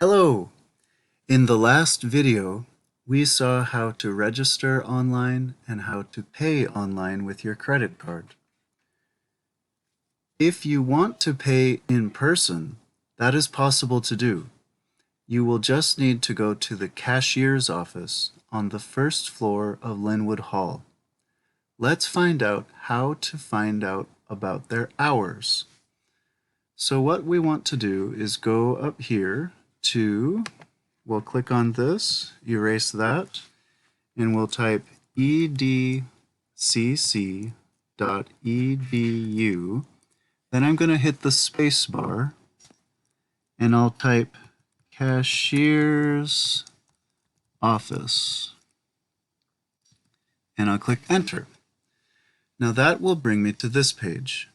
Hello! In the last video, we saw how to register online and how to pay online with your credit card. If you want to pay in person, that is possible to do. You will just need to go to the cashier's office on the first floor of Linwood Hall. Let's find out how to find out about their hours. So what we want to do is go up here to, we'll click on this, erase that, and we'll type edcc.edu. Then I'm going to hit the space bar and I'll type cashier's office and I'll click enter. Now that will bring me to this page.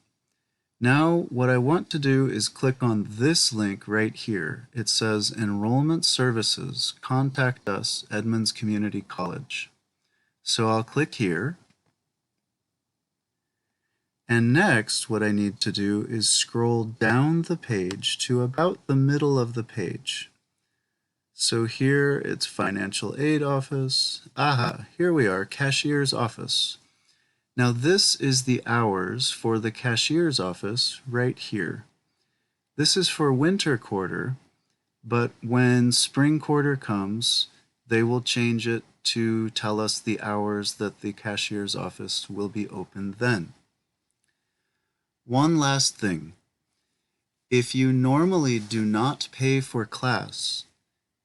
Now what I want to do is click on this link right here. It says Enrollment Services, contact us, Edmonds Community College. So I'll click here. And next what I need to do is scroll down the page to about the middle of the page. So here it's Financial Aid Office. Aha, here we are, Cashier's Office. Now this is the hours for the cashier's office right here. This is for winter quarter, but when spring quarter comes, they will change it to tell us the hours that the cashier's office will be open then. One last thing. If you normally do not pay for class,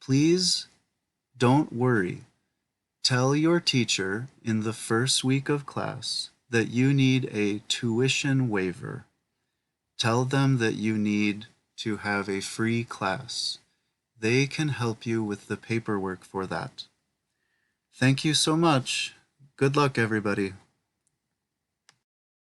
please don't worry. Tell your teacher in the first week of class that you need a tuition waiver. Tell them that you need to have a free class. They can help you with the paperwork for that. Thank you so much. Good luck, everybody.